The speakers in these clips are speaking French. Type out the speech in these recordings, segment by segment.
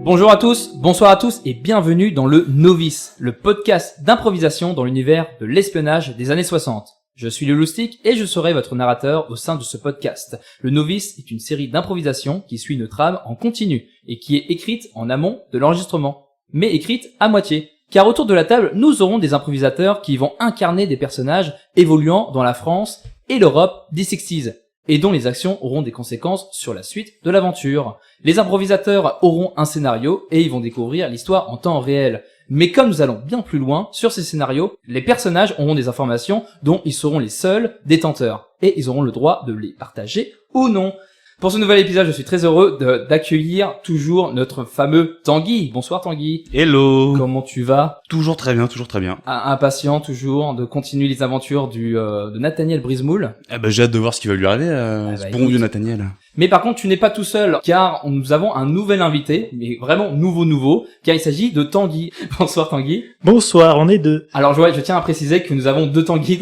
Bonjour à tous, bonsoir à tous et bienvenue dans le Novice, le podcast d'improvisation dans l'univers de l'espionnage des années 60. Je suis le Loustic et je serai votre narrateur au sein de ce podcast. Le Novice est une série d'improvisation qui suit une trame en continu et qui est écrite en amont de l'enregistrement, mais écrite à moitié. Car autour de la table, nous aurons des improvisateurs qui vont incarner des personnages évoluant dans la France et l'Europe des 60s, et dont les actions auront des conséquences sur la suite de l'aventure. Les improvisateurs auront un scénario et ils vont découvrir l'histoire en temps réel. Mais comme nous allons bien plus loin sur ces scénarios, les personnages auront des informations dont ils seront les seuls détenteurs, et ils auront le droit de les partager ou non. Pour ce nouvel épisode, je suis très heureux d'accueillir toujours notre fameux Tanguy. Bonsoir Tanguy. Hello. Comment tu vas? Toujours très bien, toujours très bien. Impatient toujours de continuer les aventures de Nathaniel Brisemoul. J'ai hâte de voir ce qui va lui arriver à ce bon vieux Nathaniel. Mais par contre, tu n'es pas tout seul, car nous avons un nouvel invité, mais vraiment nouveau, car il s'agit de Tanguy. Bonsoir Tanguy. Bonsoir, on est deux. Alors je tiens à préciser que nous avons deux Tanguy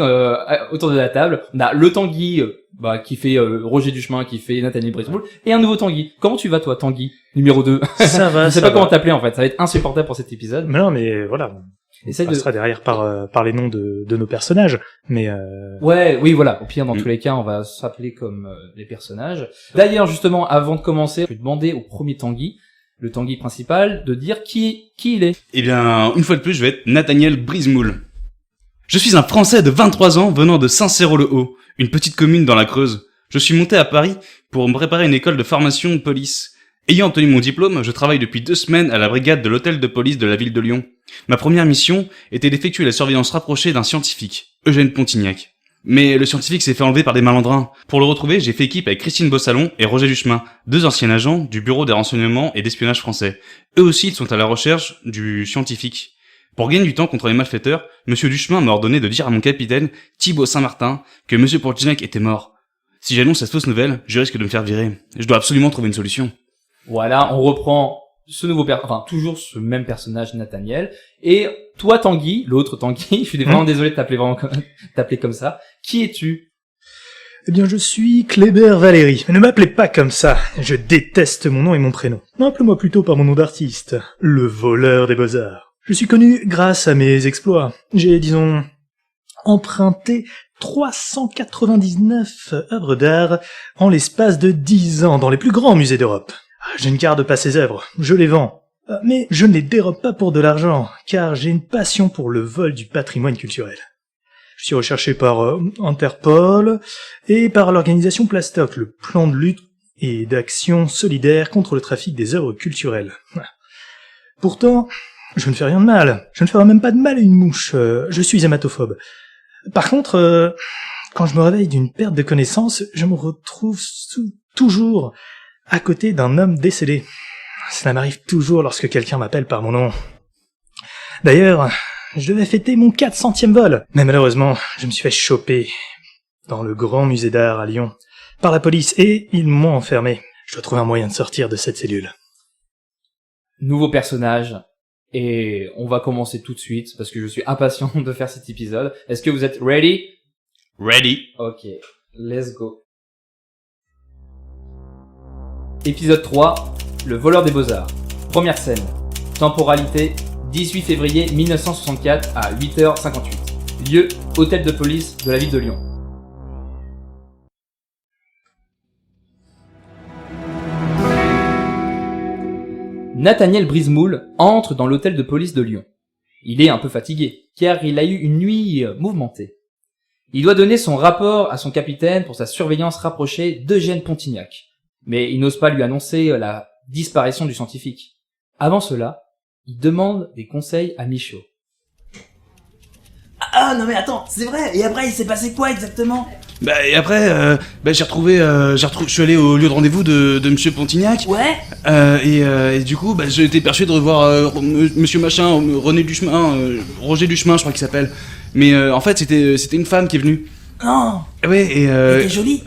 autour de la table. On a le Tanguy qui fait Roger Duchemin, qui fait Nathaniel Brisemoul, et un nouveau Tanguy. Comment tu vas toi Tanguy numéro 2? Ça va. Je sais pas comment t'appeler en fait, ça va être insupportable pour cet épisode. Mais non, mais voilà. On passera derrière par les noms de nos personnages, mais oui, voilà. Au pire, dans tous les cas, on va s'appeler comme les personnages. D'ailleurs, justement, avant de commencer, je vais demander au premier Tanguy, le Tanguy principal, de dire qui il est. Eh bien, une fois de plus, je vais être Nathaniel Brisemoul. Je suis un Français de 23 ans venant de Saint-Céraud-le-Haut, une petite commune dans la Creuse. Je suis monté à Paris pour me préparer une école de formation police. Ayant obtenu mon diplôme, je travaille depuis 2 semaines à la brigade de l'hôtel de police de la ville de Lyon. Ma première mission était d'effectuer la surveillance rapprochée d'un scientifique, Eugène Pontignac. Mais le scientifique s'est fait enlever par des malandrins. Pour le retrouver, j'ai fait équipe avec Christine Bossalon et Roger Duchemin, 2 anciens agents du bureau des renseignements et d'espionnage français. Eux aussi, ils sont à la recherche du scientifique. Pour gagner du temps contre les malfaiteurs, Monsieur Duchemin m'a ordonné de dire à mon capitaine, Thibaut Saint-Martin, que Monsieur Pontignac était mort. Si j'annonce cette fausse nouvelle, je risque de me faire virer. Je dois absolument trouver une solution. Voilà, on reprend ce nouveau toujours ce même personnage, Nathaniel. Et toi, Tanguy, l'autre Tanguy, je suis vraiment désolé de t'appeler comme ça. Qui es-tu? Eh bien, je suis Kléber Valéry. Mais ne m'appelez pas comme ça. Je déteste mon nom et mon prénom. Appelez-moi plutôt par mon nom d'artiste, le voleur des beaux-arts. Je suis connu grâce à mes exploits. J'ai, disons, emprunté 399 œuvres d'art en l'espace de 10 ans dans les plus grands musées d'Europe. Je ne garde pas ces œuvres, je les vends. Mais je ne les dérobe pas pour de l'argent, car j'ai une passion pour le vol du patrimoine culturel. Je suis recherché par Interpol et par l'organisation Plastoc, le plan de lutte et d'action solidaire contre le trafic des œuvres culturelles. Pourtant, je ne fais rien de mal. Je ne ferai même pas de mal à une mouche. Je suis hématophobe. Par contre, quand je me réveille d'une perte de connaissance, je me retrouve toujours à côté d'un homme décédé. Cela m'arrive toujours lorsque quelqu'un m'appelle par mon nom. D'ailleurs, je devais fêter mon 400e vol, mais malheureusement, je me suis fait choper dans le grand musée d'art à Lyon par la police et ils m'ont enfermé. Je dois trouver un moyen de sortir de cette cellule. Nouveau personnage, et on va commencer tout de suite parce que je suis impatient de faire cet épisode. Est-ce que vous êtes ready? Ready. Ok, let's go. Épisode 3, le voleur des beaux-arts. Première scène. Temporalité, 18 février 1964 à 8h58. Lieu, hôtel de police de la ville de Lyon. Nathaniel Brisemoul entre dans l'hôtel de police de Lyon. Il est un peu fatigué, car il a eu une nuit mouvementée. Il doit donner son rapport à son capitaine pour sa surveillance rapprochée d'Eugène Pontignac. Mais il n'ose pas lui annoncer la disparition du scientifique. Avant cela, il demande des conseils à Michaud. Ah non mais attends, c'est vrai. Et après, il s'est passé quoi exactement? Et après, je suis allé au lieu de rendez-vous de Monsieur Pontignac. Ouais. Et du coup, j'ai été persuadé de revoir Monsieur Machin, Roger Duchemin, je crois qu'il s'appelle. Mais en fait, c'était une femme qui est venue. Non. Ouais, et Elle était jolie.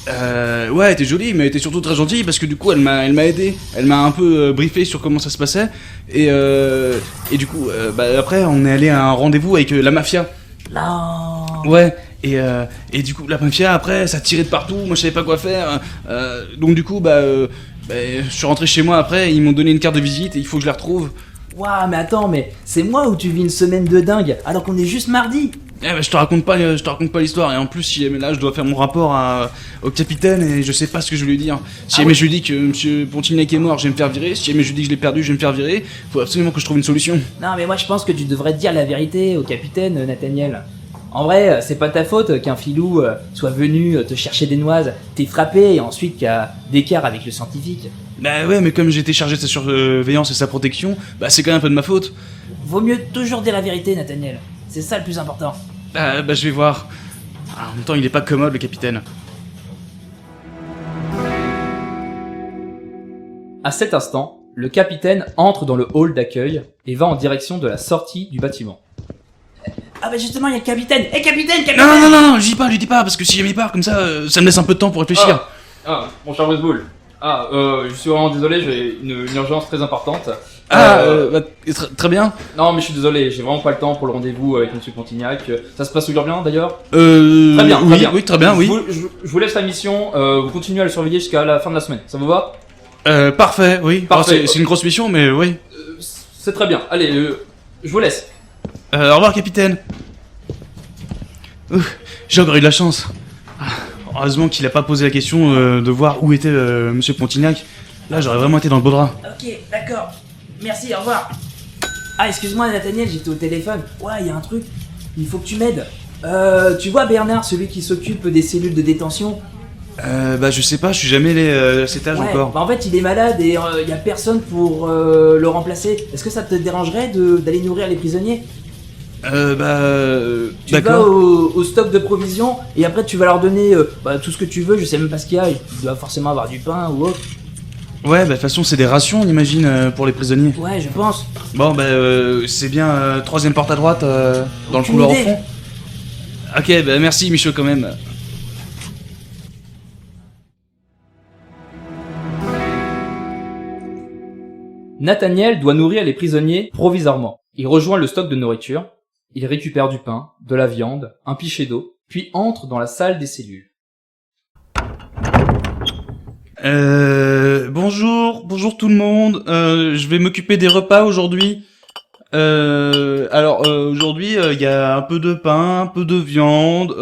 Ouais, elle était jolie, mais elle était surtout très gentille parce que du coup, elle m'a aidé. Elle m'a un peu briefé sur comment ça se passait. Et du coup, après, on est allé à un rendez-vous avec la mafia. Non. Ouais. Et du coup, la mafia, après, ça tirait de partout. Moi, je savais pas quoi faire. Donc du coup, Je suis rentré chez moi après, ils m'ont donné une carte de visite et il faut que je la retrouve. Waouh, mais attends, mais c'est moi où tu vis une semaine de dingue alors qu'on est juste mardi. Je te raconte pas l'histoire, et en plus, si jamais là, je dois faire mon rapport au capitaine et je sais pas ce que je vais lui dire. Si jamais je lui dis que monsieur Pontignac est mort, je vais me faire virer. Si jamais je lui dis que je l'ai perdu, je vais me faire virer. Faut absolument que je trouve une solution. Non, mais moi je pense que tu devrais dire la vérité au capitaine, Nathaniel. En vrai, c'est pas ta faute qu'un filou soit venu te chercher des noises, t'ait frappé et ensuite qu'il y a d'écart avec le scientifique. Bah ouais, mais comme j'étais chargé de sa surveillance et sa protection, c'est quand même un peu de ma faute. Vaut mieux toujours dire la vérité, Nathaniel. C'est ça le plus important. Je vais voir. En même temps, il est pas commode, le capitaine. À cet instant, le capitaine entre dans le hall d'accueil et va en direction de la sortie du bâtiment. Ah bah justement, il y a le capitaine. Hé capitaine, capitaine. Non, lui dis pas, parce que si jamais il part comme ça, ça me laisse un peu de temps pour réfléchir. Mon cher Brisboul. Je suis vraiment désolé, j'ai une urgence très importante. Très bien. Non, mais je suis désolé, j'ai vraiment pas le temps pour le rendez-vous avec monsieur Pontignac. Ça se passe toujours bien d'ailleurs? Très bien. Oui, très bien, oui. Je vous laisse la mission, vous continuez à le surveiller jusqu'à la fin de la semaine. Ça vous va? Parfait, oui. Parfait. C'est une grosse mission, mais oui. C'est très bien. Allez, je vous laisse. Au revoir, capitaine. J'ai encore eu de la chance. Heureusement qu'il a pas posé la question de voir où était monsieur Pontignac. Là, j'aurais vraiment été dans le beau drap. Ok, d'accord. Merci, au revoir. Ah, excuse-moi, Nathaniel, j'étais au téléphone. Ouais, il y a un truc. Il faut que tu m'aides. Tu vois Bernard, celui qui s'occupe des cellules de détention? Je sais pas, je suis jamais allé à cet âge encore. Bah en fait, il est malade et il y a personne pour le remplacer. Est-ce que ça te dérangerait d'aller nourrir les prisonniers? Tu vas d'accord. au stock de provisions et après tu vas leur donner tout ce que tu veux. Je sais même pas ce qu'il y a. Ils doivent forcément avoir du pain ou autre. Ouais, de toute façon, c'est des rations, on imagine, pour les prisonniers. Ouais, je pense. Bon, c'est bien, troisième porte à droite, dans le Aucune couloir au idée. fond. Ok, merci, Michaud, quand même. Nathaniel doit nourrir les prisonniers provisoirement. Il rejoint le stock de nourriture, il récupère du pain, de la viande, un pichet d'eau, puis entre dans la salle des cellules. Bonjour tout le monde. Je vais m'occuper des repas aujourd'hui. Aujourd'hui, il y a un peu de pain, un peu de viande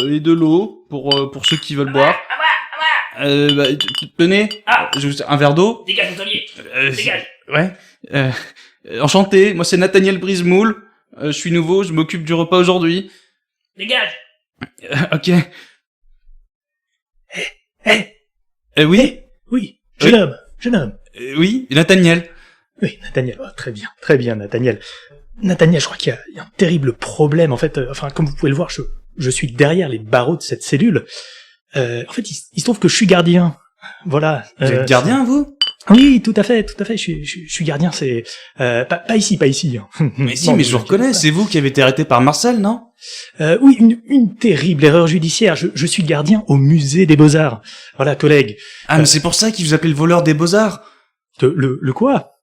et de l'eau pour ceux qui veulent boire. Tenez, un verre d'eau. Dégage, hôtelier. Dégage. Ouais. Enchanté. Moi, c'est Nathaniel Brismoul. Je suis nouveau. Je m'occupe du repas aujourd'hui. Dégage. Ok. Oui. Oui, jeune homme. Oui, Nathaniel. Oui, Nathaniel, très bien, Nathaniel. Nathaniel, je crois qu'il y a un terrible problème, en fait. Comme vous pouvez le voir, je suis derrière les barreaux de cette cellule. En fait, il se trouve que je suis gardien. Voilà. Vous êtes gardien, vous? Oui, tout à fait. Je suis gardien, c'est pas ici. Hein. Mais si, Non, mais je vous reconnais. C'est vous qui avez été arrêté par Marcel, non? Oui, une terrible erreur judiciaire. Je suis gardien au musée des Beaux-Arts. Voilà, collègue. Mais c'est pour ça qu'il vous appelle le voleur des beaux-arts. Le quoi?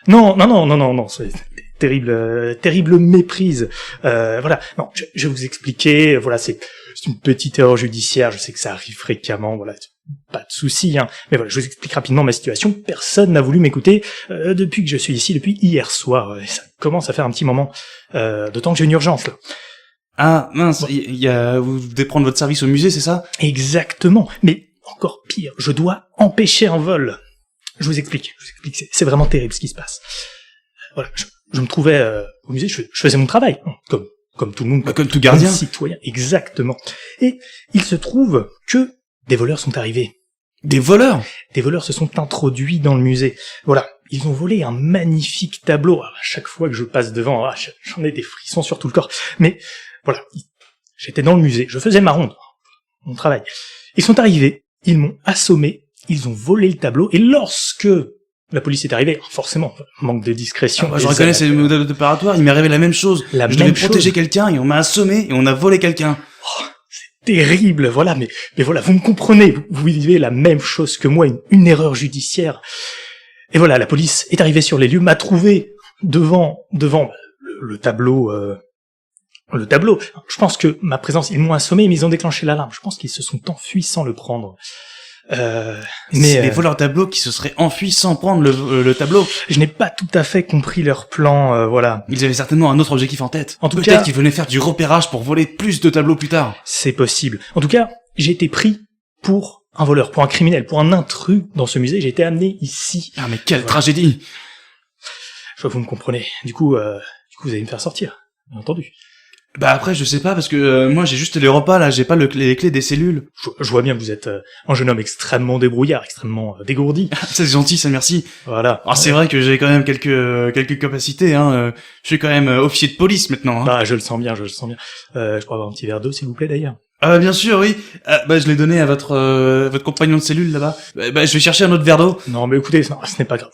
Non, c'est terrible méprise. Voilà, non, je vais vous expliquer. Voilà, c'est une petite erreur judiciaire. Je sais que ça arrive fréquemment. Voilà, pas de souci. Hein. Mais voilà, je vous explique rapidement ma situation. Personne n'a voulu m'écouter depuis que je suis ici, depuis hier soir. Et ça commence à faire un petit moment. D'autant que j'ai une urgence là. Ah mince, vous devez prendre votre service au musée, c'est ça? Exactement. Mais encore pire, je dois empêcher un vol. Je vous explique. C'est vraiment terrible ce qui se passe. Voilà, je me trouvais au musée, je faisais mon travail, comme tout le monde, comme tout gardien. Comme citoyen, exactement. Et il se trouve que des voleurs sont arrivés. Des voleurs? Des voleurs se sont introduits dans le musée. Voilà, ils ont volé un magnifique tableau. À chaque fois que je passe devant, j'en ai des frissons sur tout le corps. Mais voilà, j'étais dans le musée, je faisais ma ronde, mon travail. Ils sont arrivés, ils m'ont assommé, ils ont volé le tableau, et lorsque la police est arrivée, forcément, manque de discrétion. Je reconnais ces modèles opératoires, il m'est arrivé la même chose. Je devais protéger quelqu'un et on m'a assommé et on a volé quelqu'un. C'est terrible, voilà, mais voilà, vous me comprenez, vous vivez la même chose que moi, une erreur judiciaire. Et voilà, la police est arrivée sur les lieux, m'a trouvé devant le tableau. Je pense que ma présence, ils m'ont assommé, mais ils ont déclenché l'alarme. Je pense qu'ils se sont enfuis sans le prendre. Mais C'est des voleurs tableaux qui se seraient enfuis sans prendre le tableau. je n'ai pas tout à fait compris leur plan, voilà. Ils avaient certainement un autre objectif en tête. En tout Peut-être cas- qu'ils venaient faire du repérage pour voler plus de tableaux plus tard. C'est possible. En tout cas, j'ai été pris pour un voleur, pour un criminel, pour un intrus dans ce musée. J'ai été amené ici. Ah mais quelle Voilà. tragédie. Je vois que vous me comprenez. Du coup, vous allez me faire sortir. Bien entendu. Bah après je sais pas parce que moi j'ai juste les repas là, j'ai pas les clés des cellules. Je vois bien que vous êtes un jeune homme extrêmement débrouillard, extrêmement dégourdi. C'est gentil, ça merci. Voilà. Alors c'est vrai que j'ai quand même quelques capacités hein. Je suis quand même officier de police maintenant. Hein. Bah, je le sens bien, je le sens bien. Je pourrais avoir un petit verre d'eau, s'il vous plaît, d'ailleurs. Ah bien sûr oui. Bah je l'ai donné à votre compagnon de cellule là-bas. Bah je vais chercher un autre verre d'eau. Non, mais écoutez, non, ce n'est pas grave.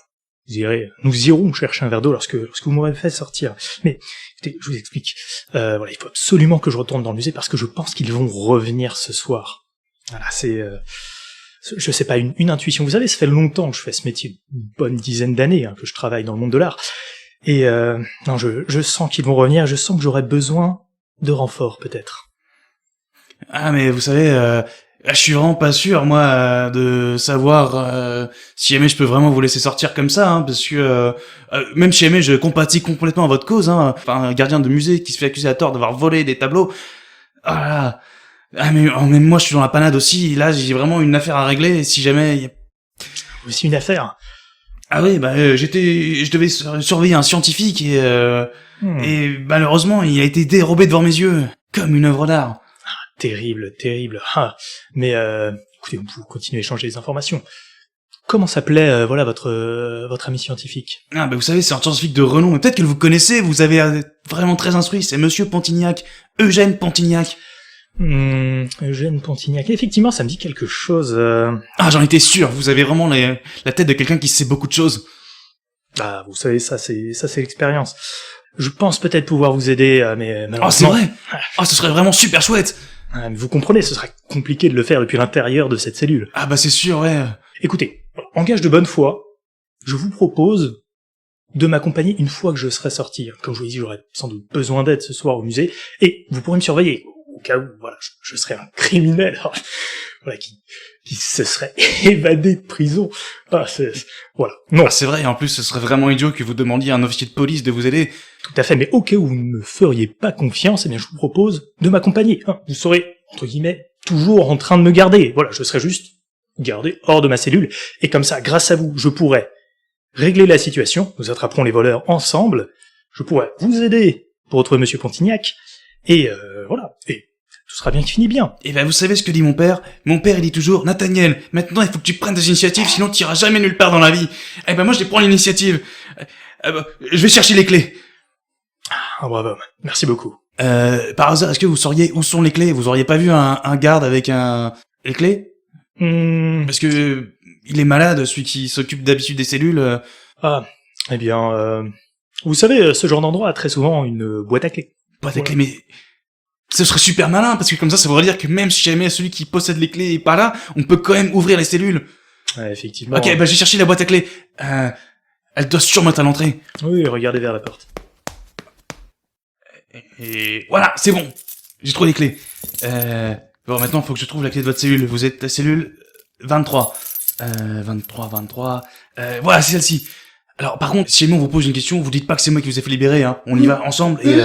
Nous irons chercher un verre d'eau lorsque vous m'aurez fait sortir. Mais, écoutez, je vous explique. Voilà, il faut absolument que je retourne dans le musée parce que je pense qu'ils vont revenir ce soir. Voilà, je sais pas, une intuition. Vous savez, ça fait longtemps que je fais ce métier, une bonne dizaine d'années, hein, que je travaille dans le monde de l'art. Et, non, je sens qu'ils vont revenir, je sens que j'aurai besoin de renfort, peut-être. Ah mais vous savez, je suis vraiment pas sûr moi de savoir si jamais je peux vraiment vous laisser sortir comme ça, hein, parce que même si jamais je compatis complètement à votre cause, hein, enfin un gardien de musée qui se fait accuser à tort d'avoir volé des tableaux. Ah là là. Ah mais même moi je suis dans la panade aussi. Là j'ai vraiment une affaire à régler. Et si jamais C'est une affaire. ah oui bah je devais surveiller un scientifique et malheureusement il a été dérobé devant mes yeux comme une œuvre d'art. Terrible, terrible. Ah, mais écoutez, vous continuez à échanger les informations. Comment s'appelait voilà votre ami scientifique? Ah bah vous savez, c'est un scientifique de renom, mais peut-être que vous le connaissez, vous avez vraiment très instruit, c'est Monsieur Pontignac, Eugène Pontignac. Eugène Pontignac. Effectivement, ça me dit quelque chose. Ah j'en étais sûr, vous avez vraiment la tête de quelqu'un qui sait beaucoup de choses. Ah, vous savez, ça c'est l'expérience. Je pense peut-être pouvoir vous aider, mais Oh c'est malheureusement... vrai. Oh ce serait vraiment super chouette. Mais vous comprenez, ce serait compliqué de le faire depuis l'intérieur de cette cellule. Ah bah c'est sûr, ouais. Écoutez, en gage de bonne foi, je vous propose de m'accompagner une fois que je serai sorti. Comme je vous l'ai dit, j'aurai sans doute besoin d'aide ce soir au musée, et vous pourrez me surveiller, au cas où, voilà, je serais un criminel, voilà, qui se serait évadé de prison. Ah, voilà. Non, Ah c'est vrai, et en plus ce serait vraiment idiot que vous demandiez à un officier de police de vous aider. tout à fait, mais au cas où vous ne me feriez pas confiance, eh bien, je vous propose de m'accompagner. Hein. Vous serez, entre guillemets, toujours en train de me garder. Voilà, je serai juste gardé hors de ma cellule, et comme ça, grâce à vous, je pourrais régler la situation, nous attraperons les voleurs ensemble, je pourrais vous aider pour retrouver Monsieur Pontignac, et voilà, et tout sera bien qui finit bien. Et ben vous savez ce que dit mon père? Mon père il dit toujours, Nathaniel, maintenant il faut que tu prennes des initiatives, sinon tu iras jamais nulle part dans la vie. Eh ben moi je vais prendre l'initiative. Je vais chercher les clés. Ah bravo, merci beaucoup. Par hasard, est-ce que vous sauriez où sont les clés? Vous auriez pas vu un garde avec les clés? Parce que il est malade, celui qui s'occupe d'habitude des cellules. Ah, eh bien, vous savez, ce genre d'endroit a très souvent une boîte à clés. Boîte à clés, mais ce serait super malin, parce que comme ça voudrait dire que même si jamais celui qui possède les clés est pas là, on peut quand même ouvrir les cellules. Ouais, effectivement. Ok, bah j'ai cherché la boîte à clés. Elle doit sûrement être à l'entrée. Oui, regardez vers la porte. Et voilà, c'est bon. J'ai trouvé les clés. Bon, maintenant, faut que je trouve la clé de votre cellule. Vous êtes la cellule 23. 23. Voilà, c'est celle-ci. Alors, par contre, si jamais on vous pose une question, vous dites pas que c'est moi qui vous ai fait libérer, hein. On y va ensemble et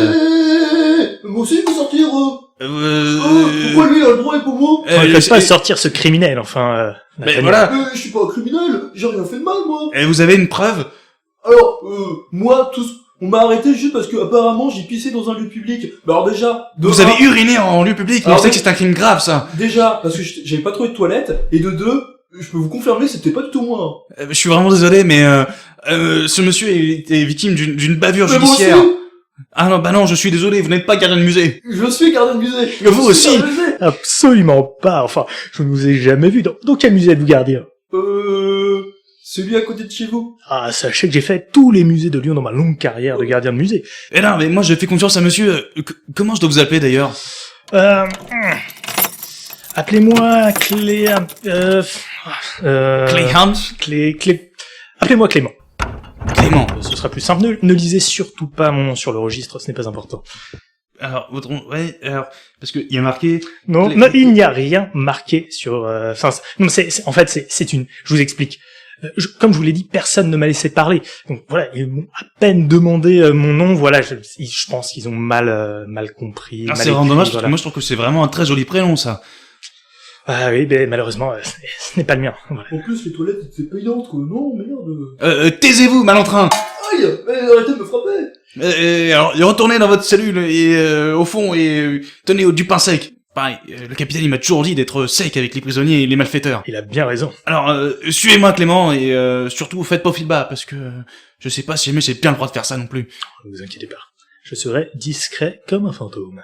Moi aussi, je peux sortir. Pourquoi lui, il a le droit et pas moi Ne faites pas sortir ce criminel, enfin... Mais Nathaniel. voilà. Je suis pas un criminel. J'ai rien fait de mal, moi. Et vous avez une preuve? Alors, moi, on m'a arrêté juste parce que apparemment j'ai pissé dans un lieu public. Bah alors déjà, Vous avez uriné en lieu public, mais Alors, on sait que c'est un crime grave, ça. déjà parce que j'avais pas trouvé de toilette, et de deux, je peux vous confirmer, c'était pas du tout moi. Je suis vraiment désolé, mais ce monsieur est victime d'une bavure Mais moi judiciaire. aussi, Ah non, bah non, je suis désolé, vous n'êtes pas gardien de musée. je suis gardien de musée. Mais vous Je suis aussi. gardien de musée. Absolument pas, enfin, je ne vous ai jamais vu. Dans quel musée êtes-vous gardien? Celui à côté de chez vous. Ah, sachez que j'ai fait tous les musées de Lyon dans ma longue carrière de gardien de musée. Et non, mais moi je fais confiance à monsieur. Comment je dois vous appeler d'ailleurs? Appelez-moi Clé... Clément. Appelez-moi Clément. Clément. Ce sera plus simple. Ne lisez surtout pas mon nom sur le registre, ce n'est pas important. Alors, votre nom, ouais, alors, parce que il y a marqué... Non, non, il n'y a rien marqué sur... Enfin, non, en fait, c'est une... Je vous explique. Comme je vous l'ai dit, personne ne m'a laissé parler. Donc voilà, ils m'ont à peine demandé mon nom. Voilà, je pense qu'ils ont mal compris. Ah, mal c'est vraiment écrit, dommage, parce voilà. que moi je trouve que c'est vraiment un très joli prénom, ça. Ah oui, ben malheureusement, ce n'est pas le mien. Voilà. En plus, les toilettes, c'est payantes, quoi. Non, merde. Taisez-vous, malentrin. Aïe, arrêtez de me frapper. Alors, retournez dans votre cellule et au fond et tenez du pain sec. Pareil, le capitaine il m'a toujours dit d'être sec avec les prisonniers et les malfaiteurs. Il a bien raison. Alors, suivez-moi Clément et surtout faites pas au fil bas parce que je sais pas si jamais j'ai bien le droit de faire ça non plus. Ne vous inquiétez pas. Je serai discret comme un fantôme.